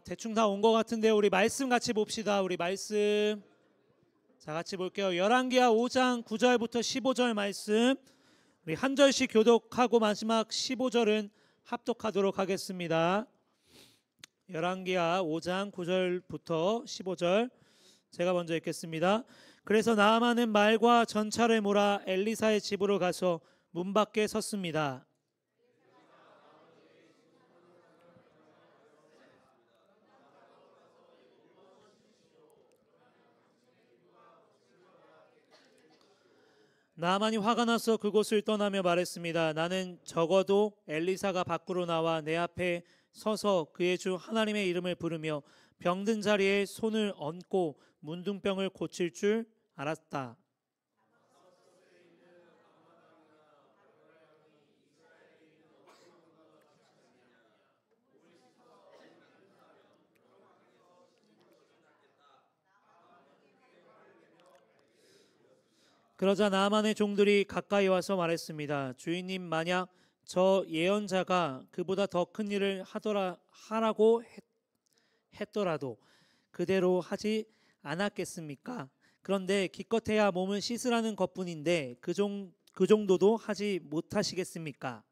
대충 다 온 것 같은데 우리 말씀 같이 봅시다. 우리 말씀 자 같이 볼게요. 열왕기하 5장 9절부터 15절 말씀 우리 한 절씩 교독하고 마지막 15절은 합독하도록 하겠습니다. 열왕기하 5장 9절부터 15절 제가 먼저 읽겠습니다. 그래서 나아만은 말과 전차를 몰아 엘리사의 집으로 가서 문 밖에 섰습니다. 나아만이 화가 나서 그곳을 떠나며 말했습니다. 나는 적어도 엘리사가 밖으로 나와 내 앞에 서서 그의 주 하나님의 이름을 부르며 병든 자리에 손을 얹고 문둥병을 고칠 줄 알았다. 그러자 나아만의 종들이 가까이 와서 말했습니다. 주인님, 만약 저 예언자가 그보다 더 큰 일을 하라고 했더라도 그대로 하지 않았겠습니까? 그런데 기껏해야 몸을 씻으라는 것뿐인데 그 정도도 하지 못하시겠습니까?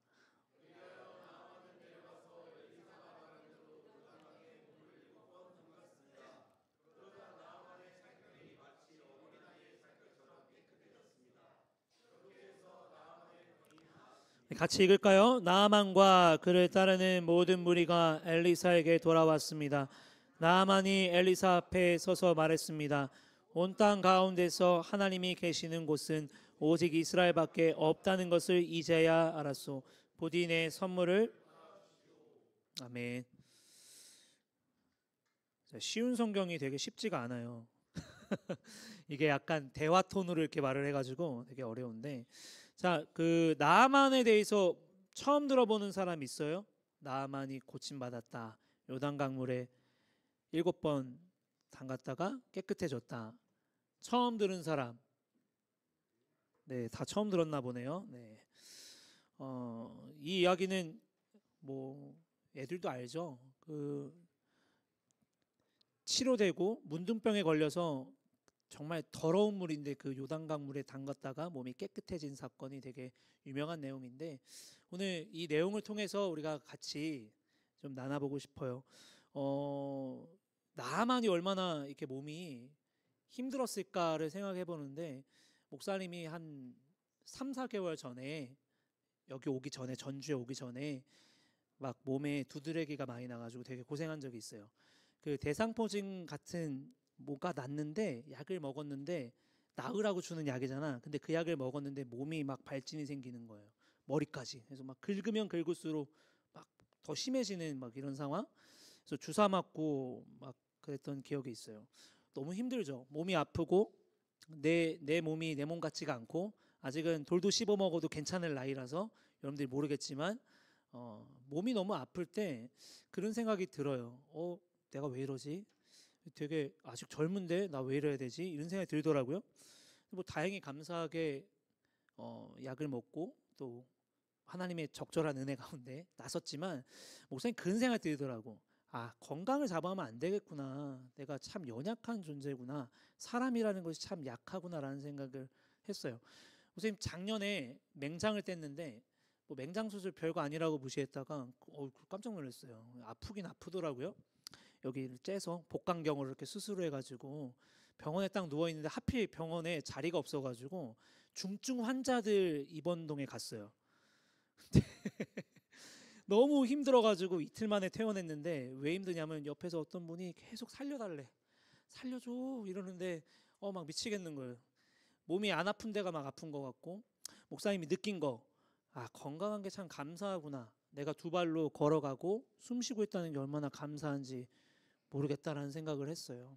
같이 읽을까요? 나아만과 그를 따르는 모든 무리가 엘리사에게 돌아왔습니다. 나아만이 엘리사 앞에 서서 말했습니다. 온 땅 가운데서 하나님이 계시는 곳은 오직 이스라엘밖에 없다는 것을 이제야 알았소. 부디 내 선물을 아멘. 쉬운 성경이 되게 쉽지가 않아요. 이게 약간 대화 톤으로 이렇게 말을 해가지고 되게 어려운데, 자, 그 나아만에 대해서 처음 들어보는 사람 있어요? 나아만이 고침받았다. 요단강물에 7번 담갔다가 깨끗해졌다. 처음 들은 사람? 네, 다 처음 들었나 보네요. 네. 이 이야기는 뭐 애들도 알죠. 그 치료되고 문둥병에 걸려서 정말 더러운 물인데 그 요단강 물에 담갔다가 몸이 깨끗해진 사건이 되게 유명한 내용인데 오늘 이 내용을 통해서 우리가 같이 좀 나눠보고 싶어요. 나만이 얼마나 이렇게 몸이 힘들었을까를 생각해 보는데 목사님이 한 3, 4개월 전에 여기 오기 전에 전주에 오기 전에 막 몸에 두드러기가 많이 나가지고 되게 고생한 적이 있어요. 그 대상포진 같은 뭐가 났는데 약을 먹었는데 나으라고 주는 약이잖아. 근데 그 약을 먹었는데 몸이 막 발진이 생기는 거예요. 머리까지. 그래서 막 긁으면 긁을수록 막 더 심해지는 막 이런 상황. 그래서 주사 맞고 막 그랬던 기억이 있어요. 너무 힘들죠. 몸이 아프고 내 몸이 내 몸 같지가 않고 아직은 돌도 씹어 먹어도 괜찮을 나이라서 여러분들이 모르겠지만 몸이 너무 아플 때 그런 생각이 들어요. 내가 왜 이러지? 되게 아직 젊은데 나 왜 이래야 되지? 이런 생각이 들더라고요. 뭐 다행히 감사하게 약을 먹고 또 하나님의 적절한 은혜 가운데 나섰지만 목사님 그런 생각이 들더라고. 건강을 잡아하면 안 되겠구나. 내가 참 연약한 존재구나. 사람이라는 것이 참 약하구나라는 생각을 했어요. 목사님 작년에 맹장을 뗐는데 뭐 맹장 수술 별거 아니라고 무시했다가 깜짝 놀랐어요. 아프긴 아프더라고요. 여기를 째서 복강경으로 이렇게 수술을 해가지고 병원에 딱 누워 있는데 하필 병원에 자리가 없어가지고 중증 환자들 입원동에 갔어요. 너무 힘들어가지고 이틀 만에 퇴원했는데 왜 힘드냐면 옆에서 어떤 분이 계속 살려달래, 살려줘 이러는데 막 미치겠는 거예요. 몸이 안 아픈 데가 막 아픈 것 같고 목사님이 느낀 거, 건강한 게 참 감사하구나. 내가 두 발로 걸어가고 숨 쉬고 있다는 게 얼마나 감사한지 모르겠다라는 생각을 했어요.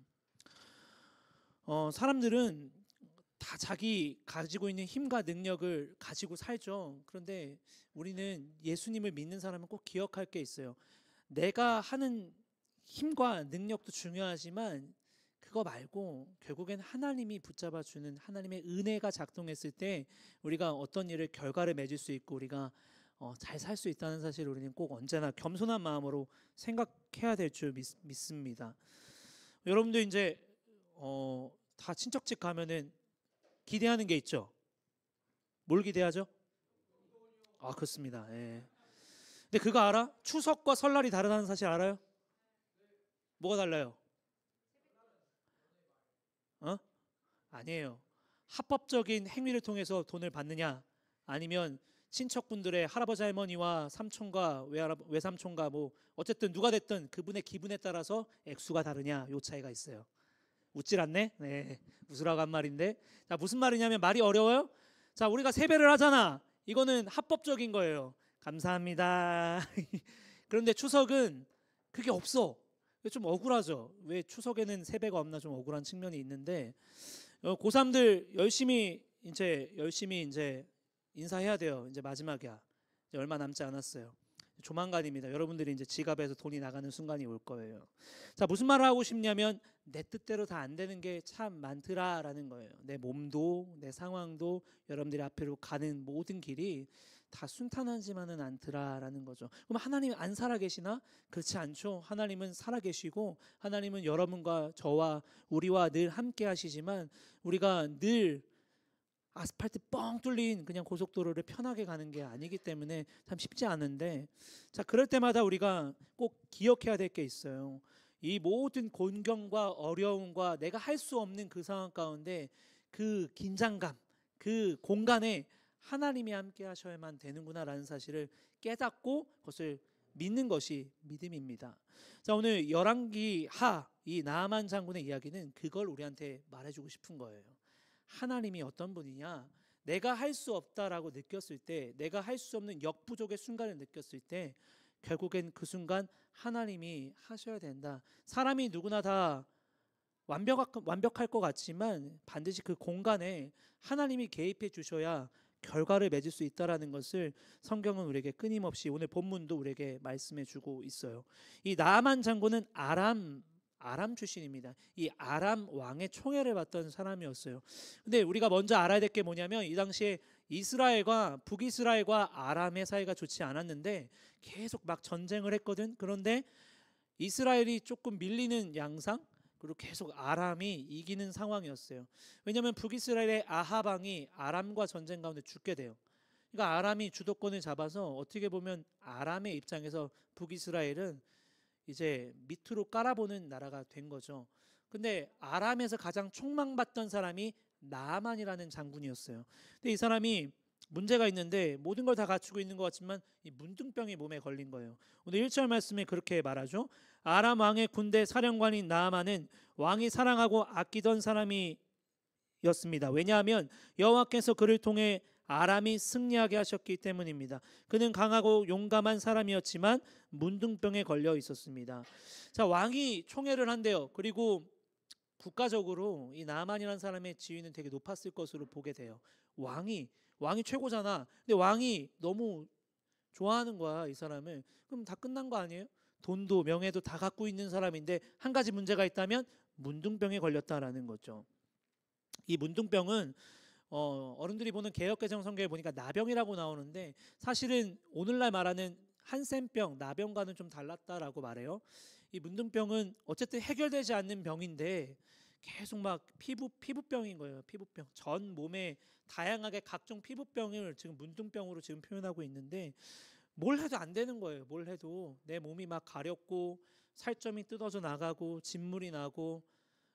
사람들은 다 자기 가지고 있는 힘과 능력을 가지고 살죠. 그런데 우리는 예수님을 믿는 사람은 꼭 기억할 게 있어요. 내가 하는 힘과 능력도 중요하지만 그거 말고 결국엔 하나님이 붙잡아 주는 하나님의 은혜가 작동했을 때 우리가 어떤 일을 결과를 맺을 수 있고 우리가 잘 살 수 있다는 사실을 우리는 꼭 언제나 겸손한 마음으로 생각해야 될 줄 믿습니다. 여러분도 이제 다 친척집 가면은 기대하는 게 있죠. 뭘 기대하죠? 아, 그렇습니다. 예. 근데 그거 알아? 추석과 설날이 다르다는 사실 알아요? 뭐가 달라요? 어? 아니에요. 합법적인 행위를 통해서 돈을 받느냐, 아니면 친척분들의 할아버지 할머니와 삼촌과 외삼촌과 뭐 어쨌든 누가 됐든 그분의 기분에 따라서 액수가 다르냐, 요 차이가 있어요. 웃질 않네? 네, 웃으라고 한 말인데, 자, 무슨 말이냐면, 말이 어려워요? 자, 우리가 세배를 하잖아. 이거는 합법적인 거예요. 감사합니다. 그런데 추석은 그게 없어. 좀 억울하죠. 왜 추석에는 세배가 없나, 좀 억울한 측면이 있는데, 고3들 열심히 이제 인사해야 돼요. 이제 마지막이야. 이제 얼마 남지 않았어요. 조만간입니다. 여러분들이 이제 지갑에서 돈이 나가는 순간이 올 거예요. 자, 무슨 말을 하고 싶냐면, 내 뜻대로 다 안 되는 게 참 많더라라는 거예요. 내 몸도 내 상황도 여러분들이 앞으로 가는 모든 길이 다 순탄하지만은 않더라라는 거죠. 그럼 하나님 안 살아 계시나? 그렇지 않죠. 하나님은 살아 계시고, 하나님은 여러분과 저와 우리와 늘 함께 하시지만, 우리가 늘 아스팔트 뻥 뚫린 그냥 고속도로를 편하게 가는 게 아니기 때문에 참 쉽지 않은데, 자, 그럴 때마다 우리가 꼭 기억해야 될 게 있어요. 이 모든 곤경과 어려움과 내가 할 수 없는 그 상황 가운데, 그 긴장감, 그 공간에 하나님이 함께 하셔야만 되는구나라는 사실을 깨닫고 그것을 믿는 것이 믿음입니다. 자, 오늘 열왕기 하 이 나아만 장군의 이야기는 그걸 우리한테 말해주고 싶은 거예요. 하나님이 어떤 분이냐, 내가 할 수 없다라고 느꼈을 때, 내가 할 수 없는 역부족의 순간을 느꼈을 때, 결국엔 그 순간 하나님이 하셔야 된다. 사람이 누구나 다 완벽할 것 같지만 반드시 그 공간에 하나님이 개입해 주셔야 결과를 맺을 수 있다라는 것을 성경은 우리에게 끊임없이, 오늘 본문도 우리에게 말씀해 주고 있어요. 이 나아만 장군은 아람 출신입니다. 이 아람 왕의 총애를 받던 사람이었어요. 근데 우리가 먼저 알아야 될 게 뭐냐면, 이 당시에 이스라엘과 북이스라엘과 아람의 사이가 좋지 않았는데 계속 막 전쟁을 했거든. 그런데 이스라엘이 조금 밀리는 양상, 그리고 계속 아람이 이기는 상황이었어요. 왜냐하면 북이스라엘의 아합 왕이 아람과 전쟁 가운데 죽게 돼요. 그러니까 아람이 주도권을 잡아서, 어떻게 보면 아람의 입장에서 북이스라엘은 이제 밑으로 깔아보는 나라가 된 거죠. 근데 아람에서 가장 촉망받던 사람이 나아만이라는 장군이었어요. 근데 이 사람이 문제가 있는데, 모든 걸 다 갖추고 있는 것 같지만 이 문둥병이 몸에 걸린 거예요. 오늘 1절 말씀에 그렇게 말하죠. 아람 왕의 군대 사령관인 나아만은 왕이 사랑하고 아끼던 사람이었습니다. 왜냐하면 여호와께서 그를 통해 아람이 승리하게 하셨기 때문입니다. 그는 강하고 용감한 사람이었지만 문둥병에 걸려 있었습니다. 자, 왕이 총애를 한대요. 그리고 국가적으로 이 나만이라는 사람의 지위는 되게 높았을 것으로 보게 돼요. 왕이 최고잖아. 근데 왕이 너무 좋아하는 거야, 이 사람을. 그럼 다 끝난 거 아니에요? 돈도 명예도 다 갖고 있는 사람인데, 한 가지 문제가 있다면 문둥병에 걸렸다라는 거죠. 이 문둥병은 어른들이 보는 개역개정 성경에 보니까 나병이라고 나오는데, 사실은 오늘날 말하는 한센병, 나병과는 좀 달랐다라고 말해요. 이 문둥병은 어쨌든 해결되지 않는 병인데 계속 막 피부병인 거예요. 피부병. 전 몸에 다양하게 각종 피부병을 지금 문둥병으로 지금 표현하고 있는데, 뭘 해도 안 되는 거예요. 뭘 해도 내 몸이 막 가렵고 살점이 뜯어져 나가고 진물이 나고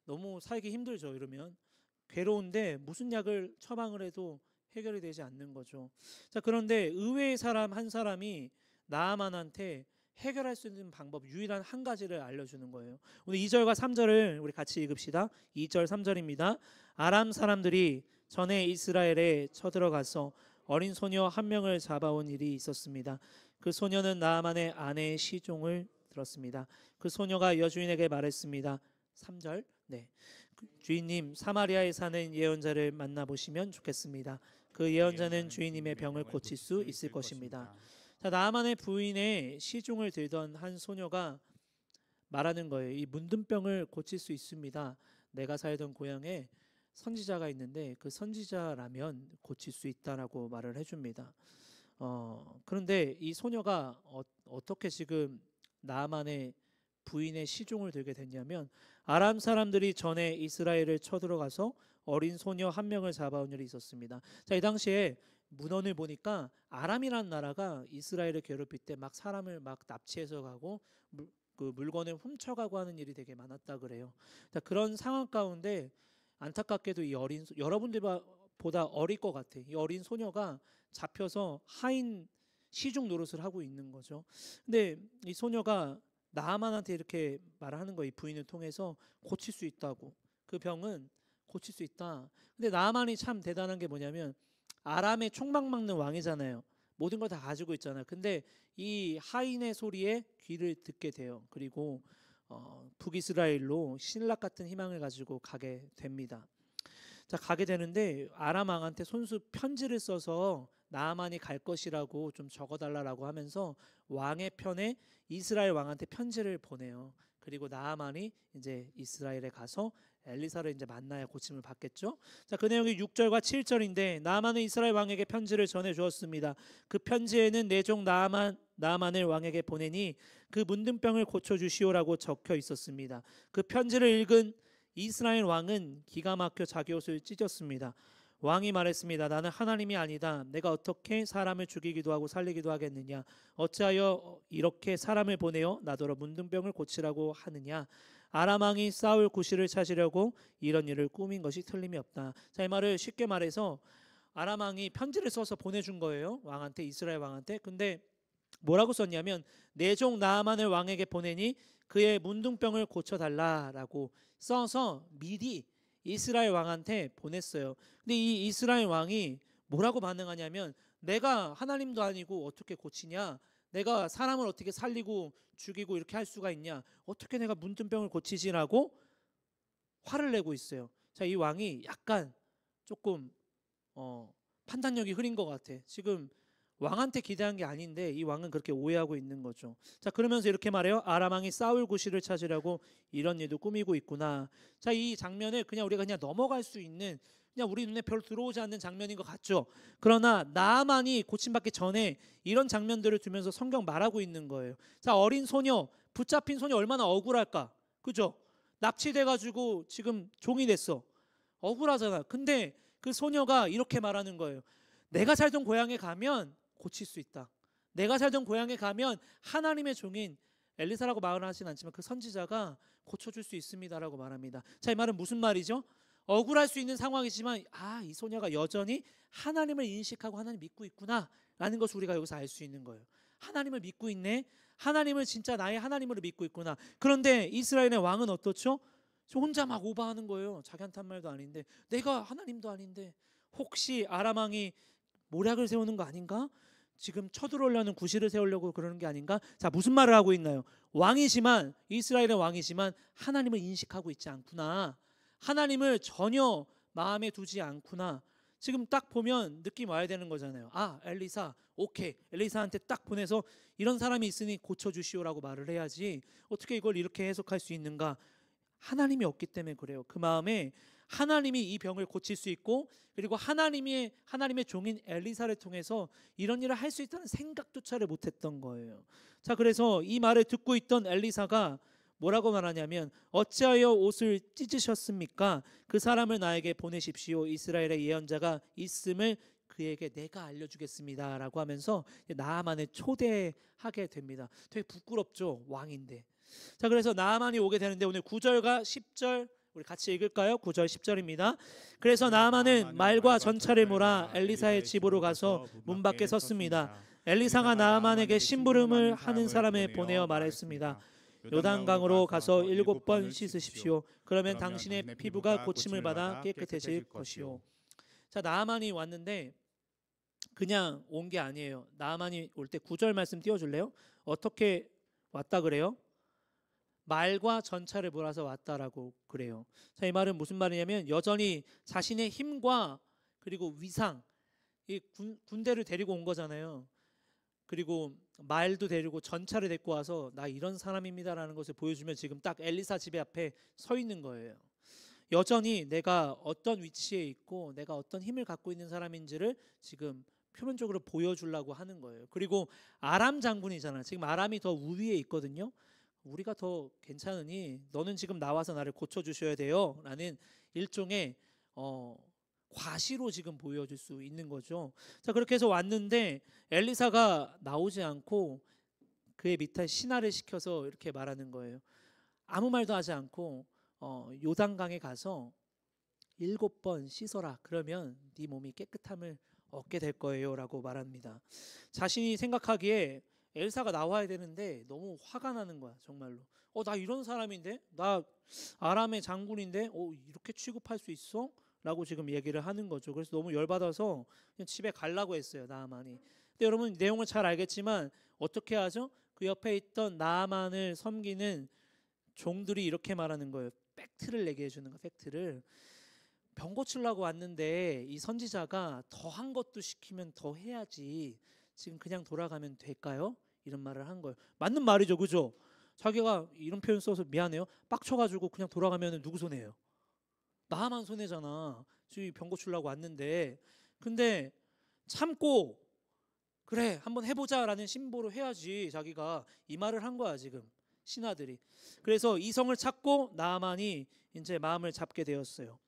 너무 살기 힘들죠. 이러면 괴로운데 무슨 약을 처방을 해도 해결이 되지 않는 거죠. 자, 그런데 의외의 사람 한 사람이 나아만한테 해결할 수 있는 방법, 유일한 한 가지를 알려주는 거예요. 오늘 2절과 3절을 우리 같이 읽읍시다. 2절 3절입니다. 아람 사람들이 전에 이스라엘에 쳐들어가서 어린 소녀 한 명을 잡아온 일이 있었습니다. 그 소녀는 나아만의 아내의 시종을 들었습니다. 그 소녀가 여주인에게 말했습니다. 3절. 네. 주인님, 사마리아에 사는 예언자를 만나보시면 좋겠습니다. 그 예언자는 주인님의 병을 고칠 수 있을 것입니다. 자, 나아만의 부인의 시중을 들던 한 소녀가 말하는 거예요. 이 문둥병을 고칠 수 있습니다. 내가 살던 고향에 선지자가 있는데 그 선지자라면 고칠 수 있다라고 말을 해줍니다. 그런데 이 소녀가 어떻게 지금 나아만의 부인의 시종을 들게 됐냐면, 아람 사람들이 전에 이스라엘을 쳐들어가서 어린 소녀 한 명을 잡아온 일이 있었습니다. 자, 이 당시에 문헌을 보니까 아람이라는 나라가 이스라엘을 괴롭힐 때 막 사람을 막 납치해서 가고 그 물건을 훔쳐가고 하는 일이 되게 많았다 그래요. 자, 그런 상황 가운데 안타깝게도 이 여러분들보다 어릴 것 같아. 이 어린 소녀가 잡혀서 하인 시중 노릇을 하고 있는 거죠. 근데 이 소녀가 나아만한테 이렇게 말하는 거예요. 이 부인을 통해서 고칠 수 있다고. 그 병은 고칠 수 있다. 근데 나아만이 참 대단한 게 뭐냐면, 아람의 총망막는 왕이잖아요. 모든 걸 다 가지고 있잖아요. 근데 이 하인의 소리에 귀를 듣게 돼요. 그리고 북이스라엘로 신락 같은 희망을 가지고 가게 됩니다. 자, 가게 되는데 아람 왕한테 손수 편지를 써서 나아만이 갈 것이라고 좀 적어달라고 하면서 왕의 편에 이스라엘 왕한테 편지를 보내요. 그리고 나아만이 이제 이스라엘에 가서 엘리사를 이제 만나야 고침을 받겠죠. 자, 그 내용이 6절과 7절인데, 나아만은 이스라엘 왕에게 편지를 전해 주었습니다. 그 편지에는 내 종 나아만을 왕에게 보내니 그 문둥병을 고쳐 주시오라고 적혀 있었습니다. 그 편지를 읽은 이스라엘 왕은 기가 막혀 자기 옷을 찢었습니다. 왕이 말했습니다. 나는 하나님이 아니다. 내가 어떻게 사람을 죽이기도 하고 살리기도 하겠느냐? 어찌하여 이렇게 사람을 보내어 나더러 문둥병을 고치라고 하느냐? 아람 왕이 싸울 구실을 찾으려고 이런 일을 꾸민 것이 틀림이 없다. 자, 이 말을 쉽게 말해서 아람 왕이 편지를 써서 보내준 거예요. 왕한테, 이스라엘 왕한테. 근데 뭐라고 썼냐면, 내 종 나아만을 왕에게 보내니 그의 문둥병을 고쳐달라라고 써서 미리 이스라엘 왕한테 보냈어요. 근데 이 이스라엘 왕이 뭐라고 반응하냐면, 내가 하나님도 아니고 어떻게 고치냐? 내가 사람을 어떻게 살리고 죽이고 이렇게 할 수가 있냐? 어떻게 내가 문둥병을 고치지라고 화를 내고 있어요. 자, 이 왕이 약간 조금 판단력이 흐린 것 같아. 지금 왕한테 기대한 게 아닌데 이 왕은 그렇게 오해하고 있는 거죠. 자, 그러면서 이렇게 말해요. 아람 왕이 싸울 구실을 찾으려고 이런 일도 꾸미고 있구나. 자, 이 장면을 우리가 그냥 넘어갈 수 있는, 그냥 우리 눈에 별로 들어오지 않는 장면인 것 같죠. 그러나 나아만이 고침받기 전에 이런 장면들을 두면서 성경 말하고 있는 거예요. 자, 어린 소녀, 붙잡힌 소녀 얼마나 억울할까, 그죠? 납치돼가지고 지금 종이 됐어. 억울하잖아. 근데 그 소녀가 이렇게 말하는 거예요. 내가 살던 고향에 가면 고칠 수 있다. 내가 살던 고향에 가면 하나님의 종인 엘리사라고 말은 하진 않지만 그 선지자가 고쳐줄 수 있습니다라고 말합니다. 자, 이 말은 무슨 말이죠? 억울할 수 있는 상황이지만 이 소녀가 여전히 하나님을 인식하고 하나님 믿고 있구나 라는 것을 우리가 여기서 알 수 있는 거예요. 하나님을 믿고 있네. 하나님을 진짜 나의 하나님으로 믿고 있구나. 그런데 이스라엘의 왕은 어떻죠? 혼자 막 오버하는 거예요. 자기한테 한 말도 아닌데, 내가 하나님도 아닌데 혹시 아람 왕이 모략을 세우는 거 아닌가? 지금 쳐들어오려는 구실을 세우려고 그러는 게 아닌가? 자, 무슨 말을 하고 있나요? 왕이지만, 이스라엘의 왕이지만 하나님을 인식하고 있지 않구나. 하나님을 전혀 마음에 두지 않구나. 지금 딱 보면 느낌 와야 되는 거잖아요. 엘리사, 오케이. 엘리사한테 딱 보내서 이런 사람이 있으니 고쳐주시오라고 말을 해야지. 어떻게 이걸 이렇게 해석할 수 있는가? 하나님이 없기 때문에 그래요. 그 마음에 하나님이 이 병을 고칠 수 있고, 그리고 하나님의 종인 엘리사를 통해서 이런 일을 할 수 있다는 생각조차를 못했던 거예요. 자, 그래서 이 말을 듣고 있던 엘리사가 뭐라고 말하냐면, 어찌하여 옷을 찢으셨습니까? 그 사람을 나에게 보내십시오. 이스라엘의 예언자가 있음을 그에게 내가 알려주겠습니다 라고 하면서 나아만을 초대하게 됩니다. 되게 부끄럽죠, 왕인데. 자, 그래서 나아만이 오게 되는데 오늘 9절과 10절 우리 같이 읽을까요? 9절 10절입니다. 그래서 나아만은 말과 전차를 몰아 엘리사의 집으로 가서 문 밖에 섰습니다. 엘리사가 나아만에게 심부름을 하는 사람을 보내어 말했습니다. 요단강으로 가서 7번 씻으십시오. 그러면 당신의 피부가 고침을 받아 깨끗해질 것이요. 자, 나아만이 왔는데 그냥 온 게 아니에요. 나아만이 올 때 9절 말씀 띄워줄래요? 어떻게 왔다 그래요? 말과 전차를 몰아서 왔다라고 그래요. 자, 이 말은 무슨 말이냐면, 여전히 자신의 힘과 그리고 위상, 이 군대를 데리고 온 거잖아요. 그리고 말도 데리고 전차를 데리고 와서 나 이런 사람입니다라는 것을 보여주면 지금 딱 엘리사 집 앞에 서 있는 거예요. 여전히 내가 어떤 위치에 있고 내가 어떤 힘을 갖고 있는 사람인지를 지금 표면적으로 보여주려고 하는 거예요. 그리고 아람 장군이잖아. 지금 아람이 더 우위에 있거든요. 우리가 더 괜찮으니 너는 지금 나와서 나를 고쳐주셔야 돼요 라는 일종의 과시로 지금 보여줄 수 있는 거죠. 자, 그렇게 해서 왔는데 엘리사가 나오지 않고 그의 밑에 신하를 시켜서 이렇게 말하는 거예요. 아무 말도 하지 않고 요단강에 가서 7번 씻어라. 그러면 네 몸이 깨끗함을 얻게 될 거예요 라고 말합니다. 자신이 생각하기에 엘사가 나와야 되는데 너무 화가 나는 거야. 정말로. 나 이런 사람인데, 나 아람의 장군인데 이렇게 취급할 수 있어? 라고 지금 얘기를 하는 거죠. 그래서 너무 열받아서 그냥 집에 가려고 했어요, 나아만이. 근데 여러분 내용을 잘 알겠지만 어떻게 하죠? 그 옆에 있던 나아만을 섬기는 종들이 이렇게 말하는 거예요. 팩트를 얘기해 주는 거, 팩트를. 병 고치려고 왔는데 이 선지자가 더한 것도 시키면 더 해야지 지금 그냥 돌아가면 될까요? 이런 말을 한 거예요. 맞는 말이죠, 그죠? 자기가 이런 표현 써서 미안해요. 빡쳐가지고 그냥 돌아가면 누구 손해예요? 나만 손해잖아. 지금 병 고치려고 왔는데. 근데 참고 그래 한번 해보자라는 심보로 해야지 자기가 이 말을 한 거야 지금 신하들이. 그래서 이성을 찾고 나아만이 이제 마음을 잡게 되었어요.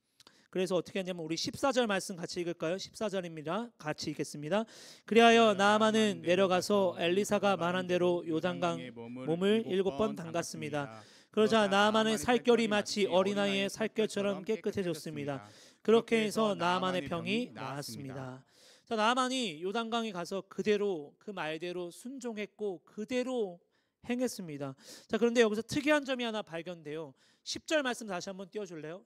그래서 어떻게 했냐면 우리 14절 말씀 같이 읽을까요? 14절입니다. 같이 읽겠습니다. 그리하여 나아만은 내려가서 엘리사가 말한 대로 요단강 몸을 7번 담갔습니다. 그러자 나아만의 살결이 마치 어린아이의 살결처럼 깨끗해졌습니다. 그렇게 해서 나아만의 병이 나았습니다. 자, 나아만이 요단강에 가서 그대로 그 말대로 순종했고 그대로 행했습니다. 자, 그런데 여기서 특이한 점이 하나 발견돼요. 10절 말씀 다시 한번 띄워줄래요?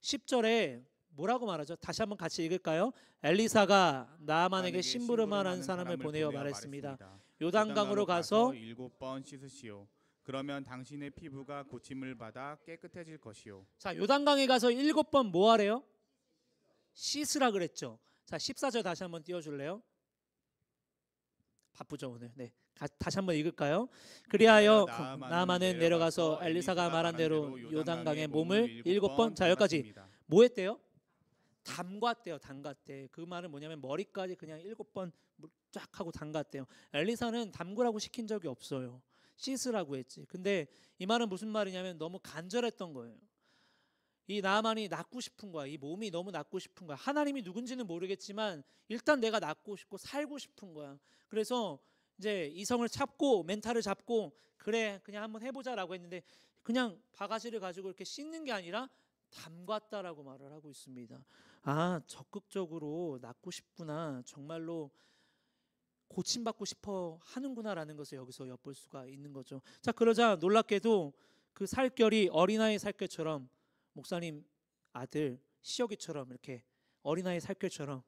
10절에 뭐라고 말하죠? 다시 한번 같이 읽을까요? 엘리사가 나아만에게 심부름하는 사람을 보내어 말했습니다. 요단강으로 가서 7번 씻으시오. 그러면 당신의 피부가 고침을 받아 깨끗해질 것이요. 자, 요단강에 가서 7번 뭐 하래요? 씻으라 그랬죠. 자, 14절 다시 한번 띄워줄래요? 바쁘죠 오늘. 네, 다시 한번 읽을까요? 그리하여 나아만은 내려가서 엘리사가 말한 대로 요단강에 몸을 7번. 자, 여기까지 뭐 했대요? 담갔대요. 담갔대. 그 말은 뭐냐면 머리까지 그냥 7번 쫙 하고 담갔대요. 엘리사는 담그라고 시킨 적이 없어요. 씻으라고 했지. 근데 이 말은 무슨 말이냐면 너무 간절했던 거예요. 이 나아만이 낫고 싶은 거야. 이 몸이 너무 낫고 싶은 거야. 하나님이 누군지는 모르겠지만 일단 내가 낫고 싶고 살고 싶은 거야. 그래서 이제 이성을 찾고 멘탈을 잡고 그래 그냥 한번 해보자라고 했는데 그냥 바가지를 가지고 이렇게 씻는 게 아니라 담갔다라고 말을 하고 있습니다. 아, 적극적으로 낫고 싶구나. 정말로 고침받고 싶어 하는구나라는 것을 여기서 엿볼 수가 있는 거죠. 자, 그러자 놀랍게도 그 살결이 어린아이 살결처럼 목사님 아들 시어기처럼 이렇게 어린아이 살결처럼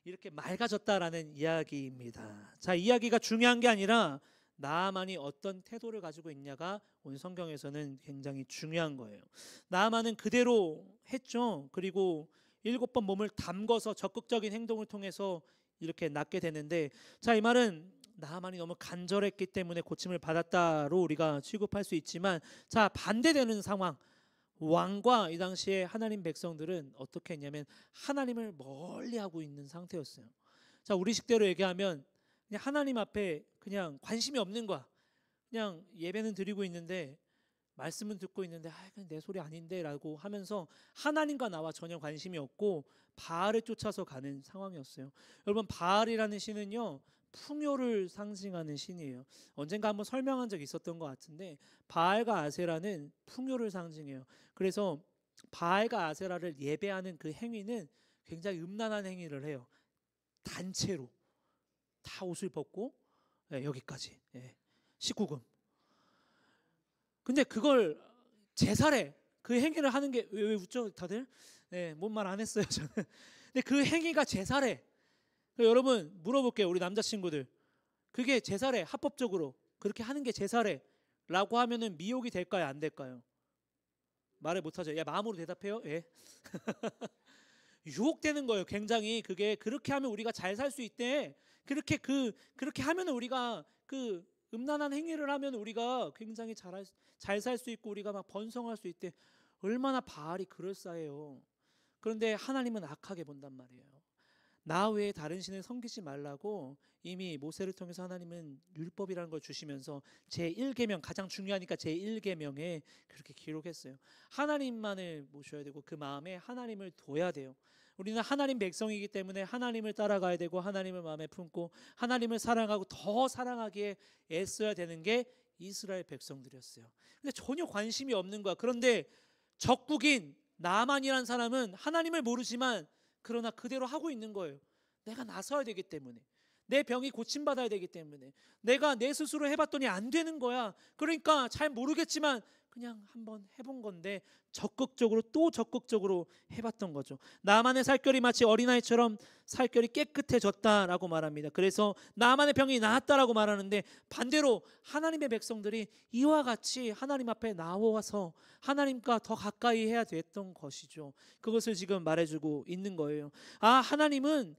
이렇게 맑아졌다라는 이야기입니다. 자, 이야기가 중요한 게 아니라 나아만이 어떤 태도를 가지고 있냐가 오늘 성경에서는 굉장히 중요한 거예요. 나아만은 그대로 했죠. 그리고 7번 몸을 담궈서 적극적인 행동을 통해서 이렇게 낫게 되는데, 자, 이 말은 나아만이 너무 간절했기 때문에 고침을 받았다로 우리가 취급할 수 있지만, 자, 반대되는 상황, 왕과 이 당시에 하나님 백성들은 어떻게 했냐면 하나님을 멀리하고 있는 상태였어요. 자, 우리 식대로 얘기하면 그냥 하나님 앞에 그냥 관심이 없는 거야. 그냥 예배는 드리고 있는데 말씀은 듣고 있는데 그냥 내 소리 아닌데 라고 하면서 하나님과 나와 전혀 관심이 없고 바알을 쫓아서 가는 상황이었어요. 여러분, 바알이라는 신은요 풍요를 상징하는 신이에요. 언젠가 한번 설명한 적이 있었던 것 같은데 바알과 아세라는 풍요를 상징해요. 그래서 바알과 아세라를 예배하는 그 행위는 굉장히 음란한 행위를 해요. 단체로 다 옷을 벗고 여기까지 19금. 근데 그걸 제살에 그 행위를 하는 게 왜 웃죠 다들? 뭔 말 안 했어요 저는. 근데 그 행위가 제살에, 여러분 물어볼게요 우리 남자친구들, 그게 제살에 합법적으로 그렇게 하는 게 제살에라고 하면은 미혹이 될까요 안 될까요? 말을 못하죠. 마음으로 대답해요. 예. 유혹되는 거예요. 굉장히 그게 그렇게 하면 우리가 잘 살 수 있대. 그렇게 하면 우리가 그 음란한 행위를 하면 우리가 굉장히 잘 살 수 있고 우리가 막 번성할 수 있대. 얼마나 바알이 그럴싸해요. 그런데 하나님은 악하게 본단 말이에요. 나 외에 다른 신을 섬기지 말라고 이미 모세를 통해서 하나님은 율법이라는 걸 주시면서 제1계명, 가장 중요하니까 제1계명에 그렇게 기록했어요. 하나님만을 모셔야 되고 그 마음에 하나님을 둬야 돼요. 우리는 하나님 백성이기 때문에 하나님을 따라가야 되고 하나님을 마음에 품고 하나님을 사랑하고 더 사랑하기에 애써야 되는 게 이스라엘 백성들이었어요. 근데 전혀 관심이 없는 거야. 그런데 적국인 나만이라는 사람은 하나님을 모르지만 그러나 그대로 하고 있는 거예요. 내가 나서야 되기 때문에, 내 병이 고침받아야 되기 때문에, 내가 내 스스로 해봤더니 안 되는 거야. 그러니까 잘 모르겠지만 그냥 한번 해본 건데 적극적으로 또 적극적으로 해봤던 거죠. 나만의 살결이 마치 어린아이처럼 살결이 깨끗해졌다라고 말합니다. 그래서 나만의 병이 나았다라고 말하는데 반대로 하나님의 백성들이 이와 같이 하나님 앞에 나와서 하나님과 더 가까이 해야 됐던 것이죠. 그것을 지금 말해주고 있는 거예요. 하나님은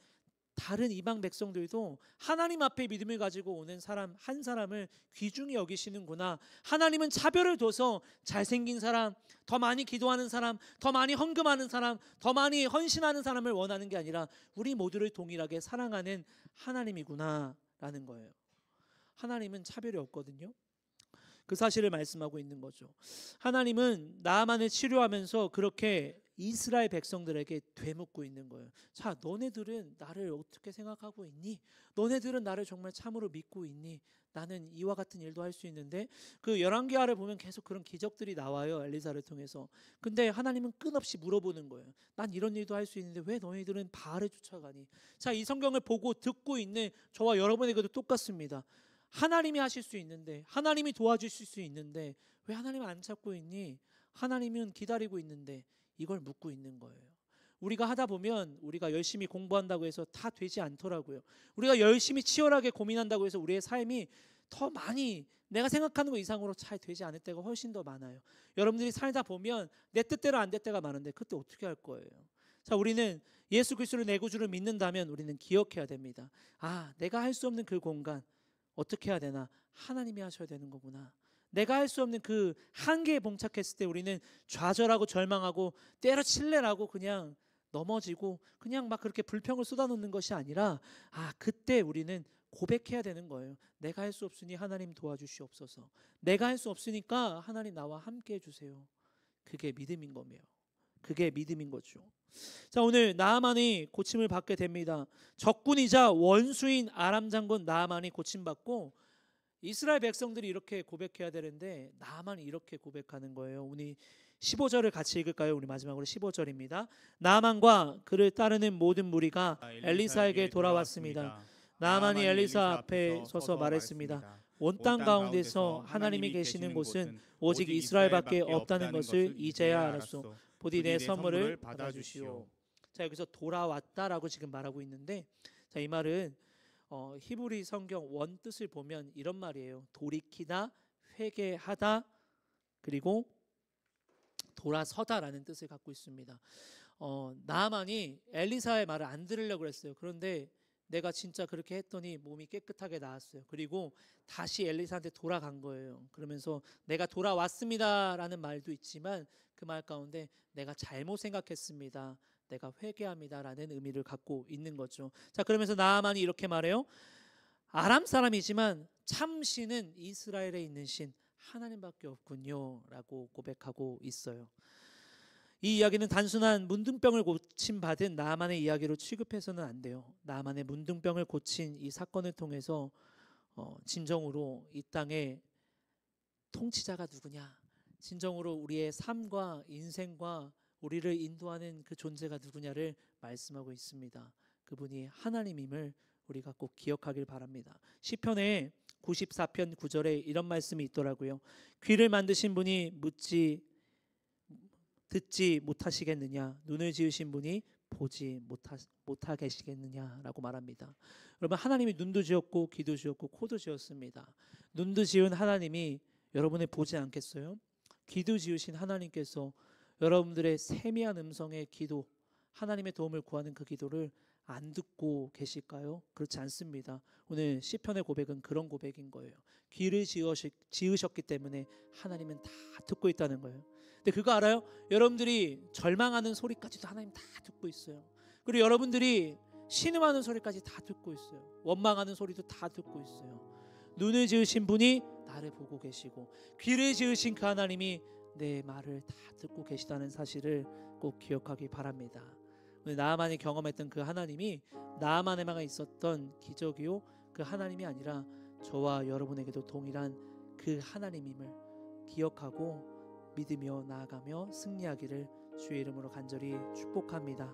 다른 이방 백성들도 하나님 앞에 믿음을 가지고 오는 사람 한 사람을 귀중히 여기시는구나. 하나님은 차별을 둬서 잘생긴 사람, 더 많이 기도하는 사람, 더 많이 헌금하는 사람, 더 많이 헌신하는 사람을 원하는 게 아니라 우리 모두를 동일하게 사랑하는 하나님이구나라는 거예요. 하나님은 차별이 없거든요. 그 사실을 말씀하고 있는 거죠. 하나님은 나만을 치료하면서 그렇게 이스라엘 백성들에게 되묻고 있는 거예요. 자, 너네들은 나를 어떻게 생각하고 있니? 너네들은 나를 정말 참으로 믿고 있니? 나는 이와 같은 일도 할 수 있는데, 그 열왕기하를 보면 계속 그런 기적들이 나와요, 엘리사를 통해서. 근데 하나님은 끊없이 물어보는 거예요. 난 이런 일도 할 수 있는데 왜 너희들은 바알을 쫓아가니? 자, 이 성경을 보고 듣고 있는 저와 여러분에게도 똑같습니다. 하나님이 하실 수 있는데, 하나님이 도와주실 수 있는데 왜 하나님 안 찾고 있니? 하나님은 기다리고 있는데 이걸 묻고 있는 거예요. 우리가 하다 보면 우리가 열심히 공부한다고 해서 다 되지 않더라고요. 우리가 열심히 치열하게 고민한다고 해서 우리의 삶이 더 많이 내가 생각하는 것 이상으로 잘 되지 않을 때가 훨씬 더 많아요. 여러분들이 살다 보면 내 뜻대로 안 될 때가 많은데 그때 어떻게 할 거예요? 자, 우리는 예수 그리스도를 내 구주를 믿는다면 우리는 기억해야 됩니다. 내가 할 수 없는 그 공간 어떻게 해야 되나? 하나님이 하셔야 되는 거구나. 내가 할 수 없는 그 한계에 봉착했을 때 우리는 좌절하고 절망하고 때려칠래라고 그냥 넘어지고 그냥 막 그렇게 불평을 쏟아놓는 것이 아니라 그때 우리는 고백해야 되는 거예요. 내가 할 수 없으니 하나님 도와주시옵소서. 내가 할 수 없으니까 하나님 나와 함께 해주세요. 그게 믿음인 거며, 그게 믿음인 거죠. 자, 오늘 나아만이 고침을 받게 됩니다. 적군이자 원수인 아람 장군 나아만이 고침받고 이스라엘 백성들이 이렇게 고백해야 되는데 나아만이 이렇게 고백하는 거예요. 우리 15절을 같이 읽을까요? 우리 마지막으로 15절입니다. 나아만과 그를 따르는 모든 무리가 엘리사에게 돌아왔습니다. 나아만이 엘리사 앞에 서서 말했습니다. 온 땅 가운데서 하나님이 계시는 곳은 오직 이스라엘밖에 없다는 것을 이제야 알았소. 부디 내 선물을 받아주시오. 자, 여기서 돌아왔다라고 지금 말하고 있는데, 자, 이 말은 히브리 성경 원뜻을 보면 이런 말이에요. 돌이키다, 회개하다, 그리고 돌아서다라는 뜻을 갖고 있습니다. 나아만이 엘리사의 말을 안 들으려고 그랬어요. 그런데 내가 진짜 그렇게 했더니 몸이 깨끗하게 나았어요. 그리고 다시 엘리사한테 돌아간 거예요. 그러면서 내가 돌아왔습니다라는 말도 있지만 그 말 가운데 내가 잘못 생각했습니다, 내가 회개합니다라는 의미를 갖고 있는 거죠. 자, 그러면서 나아만이 이렇게 말해요. 아람 사람이지만 참신은 이스라엘에 있는 신 하나님밖에 없군요 라고 고백하고 있어요. 이 이야기는 단순한 문둥병을 고침받은 나아만의 이야기로 취급해서는 안 돼요. 나아만의 문둥병을 고친 이 사건을 통해서 진정으로 이 땅의 통치자가 누구냐, 진정으로 우리의 삶과 인생과 우리를 인도하는 그 존재가 누구냐를 말씀하고 있습니다. 그분이 하나님임을 우리가 꼭 기억하길 바랍니다. 시편의 94편 9절에 이런 말씀이 있더라고요. 귀를 만드신 분이 듣지 못하시겠느냐, 눈을 지으신 분이 보지 못하겠시겠느냐라고 말합니다. 여러분, 하나님이 눈도 지었고 귀도 지었고 코도 지었습니다. 눈도 지은 하나님이 여러분을 보지 않겠어요? 귀도 지으신 하나님께서 여러분들의 세미한 음성의 기도, 하나님의 도움을 구하는 그 기도를 안 듣고 계실까요? 그렇지 않습니다. 오늘 시편의 고백은 그런 고백인 거예요. 귀를 지으셨기 때문에 하나님은 다 듣고 있다는 거예요. 근데 그거 알아요? 여러분들이 절망하는 소리까지도 하나님 다 듣고 있어요. 그리고 여러분들이 신음하는 소리까지 다 듣고 있어요. 원망하는 소리도 다 듣고 있어요. 눈을 지으신 분이 나를 보고 계시고 귀를 지으신 그 하나님이 내 말을 다 듣고 계시다는 사실을 꼭 기억하기 바랍니다. 오늘 나아만이 경험했던 그 하나님이 나아만에만 있었던 기적이요, 그 하나님이 아니라 저와 여러분에게도 동일한 그 하나님임을 기억하고 믿으며 나아가며 승리하기를 주의 이름으로 간절히 축복합니다.